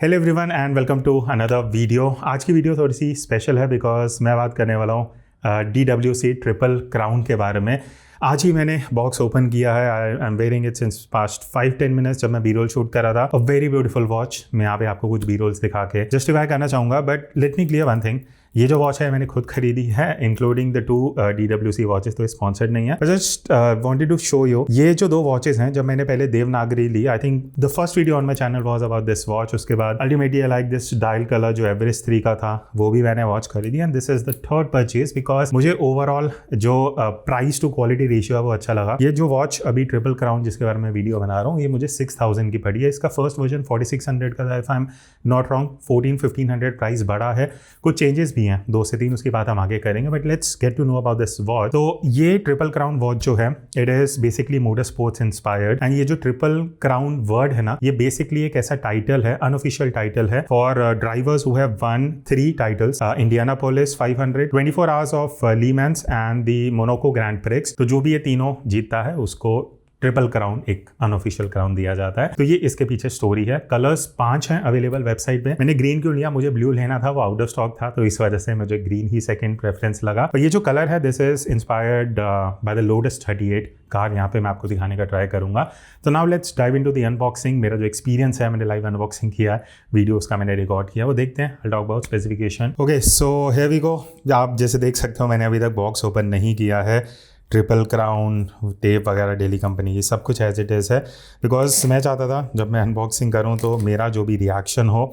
Hello everyone and welcome to another video. आज की video थोड़ी सी स्पेशल है बिकॉज मैं बात करने वाला हूँ DWC ट्रिपल क्राउन के बारे में। आज ही मैंने बॉक्स ओपन किया है। I am wearing it since past 5-10 minutes जब मैं बी रोल शूट कर रहा था। A very beautiful watch. मैं यहाँ पे आपको कुछ बी रोल्स दिखा के जस्टिफाई करना चाहूँगा, but let me clear one thing. ये जो वॉच है मैंने खुद खरीदी है, इंक्लूडिंग द 2 DWC वॉचेस, तो स्पॉन्सर्ड नहीं है। Just wanted to show you ये जो 2 वॉचेस हैं। जब मैंने पहले देवनागरी ली, I think the first video on my channel was about this watch. उसके बाद ultimately I like this dial colour जो एवरेस्ट 3 का था, वो भी मैंने वॉच खरीदी। And this is the third purchase because मुझे ओवरऑल जो प्राइस टू क्वालिटी रेशियो है वो अच्छा लगा। ये जो वॉच अभी ट्रिपल क्राउन जिसके बारे में वीडियो बना रहा हूँ, ये मुझे 6000 की पड़ी है। इसका फर्स्ट वर्जन 4600 का था, if I am not wrong. 1400-1500 price बढ़ा है। कुछ चेंजेस भी हैं, 2 से 3, उसकी बात हम आगे करेंगे, but let's get to know about this watch. तो ये ट्रिपल क्राउन वॉच जो है, it is basically motor sports inspired. And ये जो ट्रिपल क्राउन वर्ड है ना, ये बेसिकली एक ऐसा टाइटल है, अनऑफिशियल टाइटल है for drivers who have one 3 titles, Indianapolis 500, 24 hours of Le Mans and the Monaco grand prix. तो जो भी ये तीनों जीतता है उसको ट्रिपल क्राउन, एक अनऑफिशियल क्राउन दिया जाता है। तो ये इसके पीछे स्टोरी है। कलर्स 5 हैं अवेलेबल वेबसाइट पे। मैंने ग्रीन क्यों लिया, मुझे ब्लू लेना था, वो आउट ऑफ स्टॉक था, तो इस वजह से मुझे ग्रीन ही सेकंड प्रेफरेंस लगा। और ये जो कलर है, this is inspired by the lotus 38 car. यहाँ पे मैं आपको दिखाने का ट्राई करूंगा। तो now let's dive into the unboxing. मेरा जो एक्सपीरियंस है, मैंने लाइव अनबॉक्सिंग किया है, वीडियोस का मैंने रिकॉर्ड किया, वो देखते हैं। I talk about specification. Okay, so here we go. आप जैसे देख सकते हो, मैंने अभी तक बॉक्स ओपन नहीं किया है। ट्रिपल क्राउन, टेप वगैरह, डेली कंपनी, ये सब कुछ एज इट इज़ है। बिकॉज मैं चाहता था जब मैं अनबॉक्सिंग करूँ तो मेरा जो भी रिएक्शन हो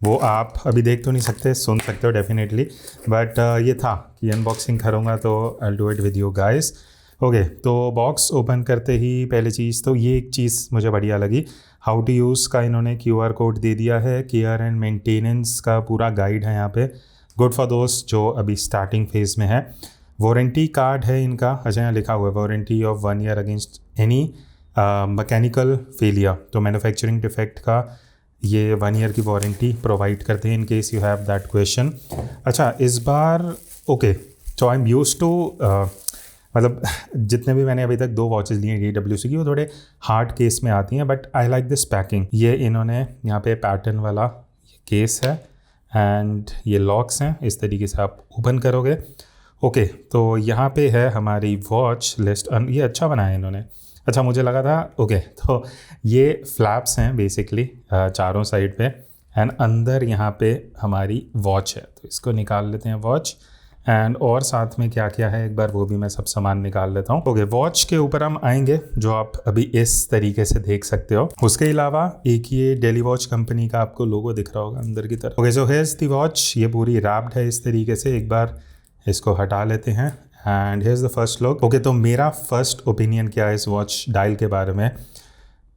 वो आप अभी देख तो नहीं सकते, सुन सकते हो डेफिनेटली, बट ये था कि अनबॉक्सिंग करूँगा तो I do it with you guys. Okay, तो बॉक्स ओपन करते ही पहली चीज़ तो ये एक चीज़ मुझे बढ़िया लगी। हाउ टू यूज़ का इन्होंने QR कोड दे दिया है। केयर एंड मेंटेनेंस का पूरा गाइड है यहाँ पे। गुड फॉर दोस्त जो अभी स्टार्टिंग फेज में है। वारंटी कार्ड है इनका। अच्छा, यहाँ लिखा हुआ है warranty of 1 year against any mechanical failure. तो मैन्युफैक्चरिंग डिफेक्ट का ये 1 ईयर की वारंटी प्रोवाइड करते हैं in case you have that question. अच्छा, इस बार okay, so I am used to मतलब जितने भी मैंने अभी तक 2 वॉचेस लिए हैं DWC की, वो थोड़े हार्ड केस में आती हैं, but I like this packing. ये इन्होंने यहाँ पे पैटर्न वाला केस है एंड ये लॉक्स हैं, इस तरीके से आप ओपन करोगे। ओके, तो यहाँ पे है हमारी वॉच लिस्ट। ये अच्छा बनाया इन्होंने। अच्छा, मुझे लगा था ओके, तो ये फ्लैप्स हैं बेसिकली चारों साइड पे, एंड अंदर यहाँ पे हमारी वॉच है। तो इसको निकाल लेते हैं वॉच, एंड और साथ में क्या क्या है एक बार वो भी मैं सब सामान निकाल लेता हूँ। ओके, वॉच के ऊपर हम आएंगे जो आप अभी इस तरीके से देख सकते हो। उसके अलावा एक ये डेली वॉच कंपनी का आपको लोगो दिख रहा होगा अंदर की तरफ। Okay, so here's the watch. ये पूरी रैप्ड है इस तरीके से। एक बार इसको हटा लेते हैं and here's the first look. Okay, तो मेरा फर्स्ट ओपिनियन क्या है इस वॉच डायल के बारे में,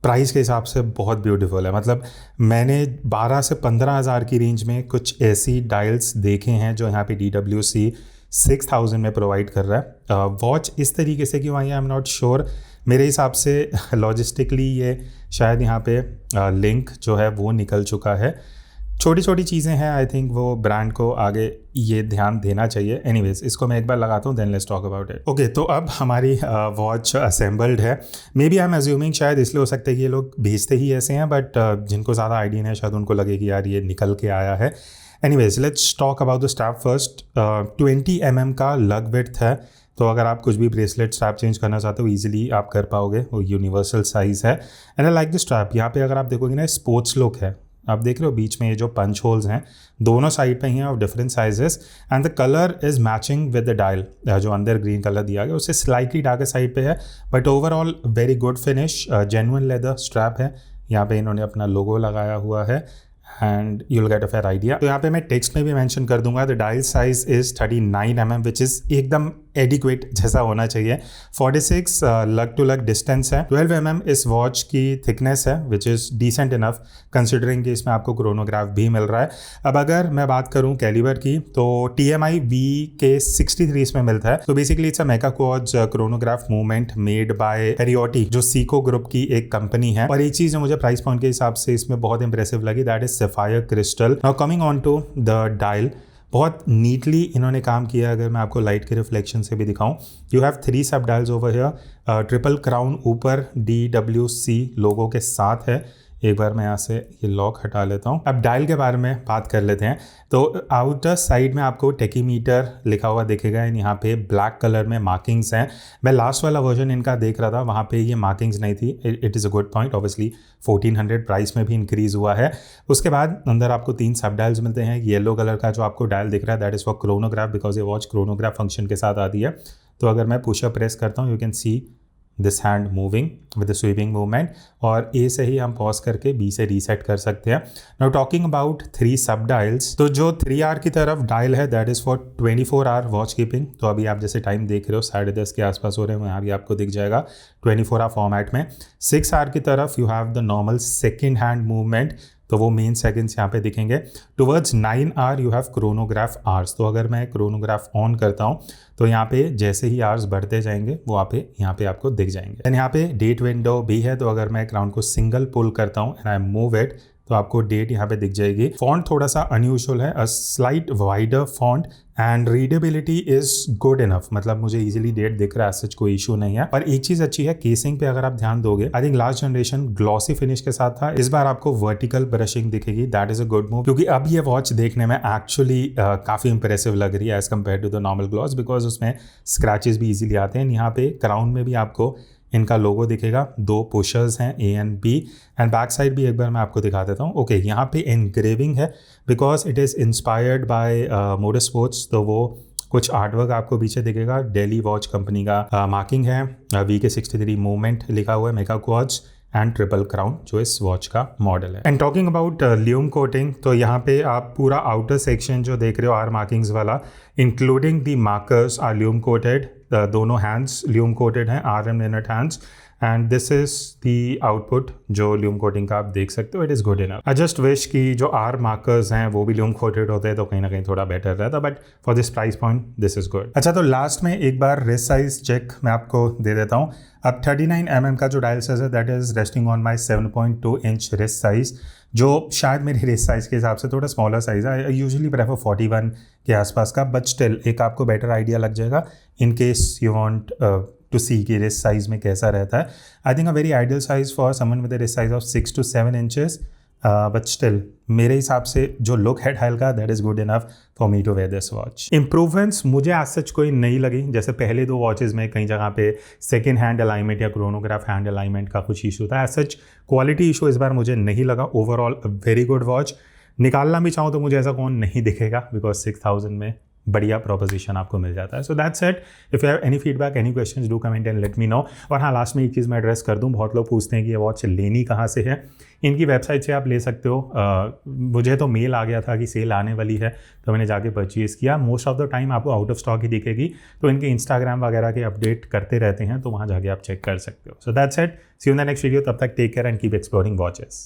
प्राइस के हिसाब से बहुत ब्यूटीफुल है। मतलब मैंने 12 से 15 हज़ार की रेंज में कुछ ऐसी डायल्स देखे हैं जो यहाँ पे DWC 6000 में प्रोवाइड कर रहा है। वॉच इस तरीके से क्यों आई है, आई एम नॉट श्योर। मेरे हिसाब से लॉजिस्टिकली ये शायद यहाँ पे लिंक जो है वो निकल चुका है। छोटी छोटी चीज़ें हैं, आई थिंक वो ब्रांड को आगे ये ध्यान देना चाहिए। एनीवेज, इसको मैं एक बार लगाता हूँ, then let's talk about it. Okay, तो अब हमारी वॉच असेंबल्ड है। Maybe I am assuming, शायद इसलिए हो सकता है कि ये लोग भेजते ही ऐसे हैं, बट जिनको ज़्यादा आइडिया नहीं है शायद उनको लगे कि यार ये निकल के आया है। Anyways, let's talk about the strap first. 20 mm का लग विड्थ है, तो अगर आप कुछ भी ब्रेसलेट स्ट्रैप चेंज करना चाहते हो ईजिली आप कर पाओगे। वो यूनिवर्सल साइज़ है and I like the strap. यहाँ पे अगर आप देखोगे ना, स्पोर्ट्स लुक है। आप देख रहे हो बीच में ये जो पंच होल्स हैं दोनों साइड पे ही हैं of different sizes, and the colour is matching with the dial. जो अंदर ग्रीन कलर दिया गया उससे स्लाइटली डार्कर साइड पे है, but overall very good finish. Genuine leather strap है। यहाँ पे इन्होंने अपना लोगो लगाया हुआ है and you will get a fair idea. तो यहाँ पे मैं टेक्स्ट में भी मेंशन कर दूंगा, the dial size is 39 mm, which is एकदम एडिक्वेट जैसा होना चाहिए। 46 लग टू लग डिस्टेंस है। 12 mm इस वॉच की थिकनेस है, which is decent enough considering कि इसमें आपको क्रोनोग्राफ भी मिल रहा है। अब अगर मैं बात करूँ कैलिबर की, तो TMI VK63 इसमें मिलता है। तो basically it's a mega quartz chronograph movement made by पेरियोटी, जो सीको ग्रुप की एक कंपनी है। और एक चीज़ जो मुझे प्राइस पॉइंट के हिसाब से इसमें बहुत इंप्रेसिव लगी, that is sapphire crystal. Now coming on to the dial, बहुत नीटली इन्होंने काम किया। अगर मैं आपको लाइट के रिफ्लेक्शन से भी दिखाऊं, यू हैव 3 सब dials over here. Triple crown ऊपर DWC लोगो के साथ है, एक बार मैं यहाँ से ये लॉक हटा लेता हूँ। अब डायल के बारे में बात कर लेते हैं। तो आउटर साइड में आपको टेकीमीटर लिखा हुआ दिखेगा एंड यहाँ पे ब्लैक कलर में मार्किंग्स हैं। मैं लास्ट वाला वर्जन इनका देख रहा था, वहाँ पे ये मार्किंग्स नहीं थी। It is a good point. Obviously 1400 price में भी इंक्रीज़ हुआ है। उसके बाद अंदर आपको 3 सब डायल्स मिलते हैं। येलो कलर का जो आपको डायल दिख रहा है that is for chronograph, because ये वॉच क्रोनोग्राफ फंक्शन के साथ आती है। तो अगर मैं पुश अप प्रेस करता हूँ you can see this hand moving with the sweeping movement, और ए से ही हम पॉज करके बी से रीसेट कर सकते हैं। नाउ टॉकिंग अबाउट 3 सब डायल्स, तो जो 3R की तरफ डायल है that is for 24 hour watch keeping. तो अभी आप जैसे टाइम देख रहे हो 10:30 के आसपास हो रहे हैं, यहाँ भी आपको दिख जाएगा 24 आवर फॉर्मेट में। 6R की तरफ you have the normal second hand movement, तो वो मेन सेकंड्स यहाँ पे दिखेंगे। Towards 9R you have chronograph hours. तो अगर मैं क्रोनोग्राफ ऑन करता हूँ तो यहाँ पे जैसे ही आवर्स बढ़ते जाएंगे वो यहाँ पे आपको दिख जाएंगे। एंड यहाँ पे डेट विंडो भी है, तो अगर मैं क्राउन को सिंगल पुल करता हूँ एंड आई मूव इट तो आपको डेट यहाँ पे दिख जाएगी। फॉन्ट थोड़ा सा अनयूजुअल है, a slight wider font and readability is good enough, मतलब मुझे इजीली डेट दिख रहा है, सच कोई इशू नहीं है। पर एक चीज अच्छी है, केसिंग पे अगर आप ध्यान दोगे, I think last generation glossy finish के साथ था, इस बार आपको वर्टिकल ब्रशिंग दिखेगी। That is a good move, क्योंकि अब ये वॉच देखने में एक्चुअली काफी इंप्रेसिव लग रही है as compare to the normal gloss, because उसमें स्क्रैचेस भी इजीली आते हैं। यहाँ पे क्राउन में भी आपको इनका लोगो दिखेगा, 2 पुशर्स हैं A and B, and back side भी एक बार मैं आपको दिखा देता हूँ। ओके, यहाँ पे एनग्रेविंग है because it is inspired by motor sports, तो वो कुछ आर्टवर्क आपको पीछे दिखेगा। डेली वॉच कंपनी का मार्किंग है, VK63 मूवमेंट लिखा हुआ है, mega quartz and triple crown जो इस वॉच का मॉडल है। एंड टॉकिंग अबाउट ल्यूम कोटिंग, तो यहाँ पे आप पूरा आउटर सेक्शन जो देख रहे हो आर मार्किंग्स वाला, including the markers are lume coated. दोनों हैंड्स ल्यूम कोटेड हैं, hour and inner hands, and this is the output जो ल्यूम कोटिंग का आप देख सकते हो। It is good enough. I just wish कि जो आर मार्कर्स हैं वो भी ल्यूम कोटेड होते हैं तो कहीं ना कहीं थोड़ा बेटर रहता, but for this price point this is good. अच्छा, तो लास्ट में एक बार रिस्ट साइज चेक मैं आपको दे देता हूँ। अब 39 mm का जो डायल साइज है that is resting on my 7.2 inch wrist size, जो शायद मेरे रिस्ट साइज के हिसाब से थोड़ा स्मॉलर साइज है। आई यूजुअली प्रेफर 41 के आसपास का, बट स्टिल एक आपको बेटर आइडिया लग जाएगा in case you want to see कि रिस्ट साइज में कैसा रहता है। I think a very ideal size for someone with a wrist size of 6 to 7 inches, but still मेरे हिसाब से जो लुक है डायल का that is good enough for me to wear this watch. Improvements मुझे आज सच कोई नहीं लगी, जैसे पहले 2 वॉचेज़ में कई जगह पे सेकेंड हैंड अलाइनमेंट या क्रोनोग्राफ हैंड अलाइनमेंट का कुछ इशू था। एज सच क्वालिटी इशू इस बार मुझे नहीं लगा। Overall very good watch. निकालना भी चाहूँ तो मुझे ऐसा कौन नहीं दिखेगा, बिकॉज 6000 में बढ़िया प्रोपोजिशन आपको मिल जाता है। सो that's it. If you have any feedback, any questions, do comment and let me know. और हाँ, लास्ट में एक चीज़ मैं एड्रेस कर दूँ, बहुत लोग पूछते हैं कि ये वॉच लेनी कहाँ से है। इनकी वेबसाइट से आप ले सकते हो। मुझे तो मेल आ गया था कि सेल आने वाली है, तो मैंने जाके परचेज़ किया। मोस्ट ऑफ द टाइम आपको आउट ऑफ स्टॉक ही दिखेगी, तो इनके इंस्टाग्राम वगैरह के अपडेट करते रहते हैं, तो वहाँ जाके आप चेक कर सकते हो। So that's it. See you in the next video. तब तक take care and keep exploring watches.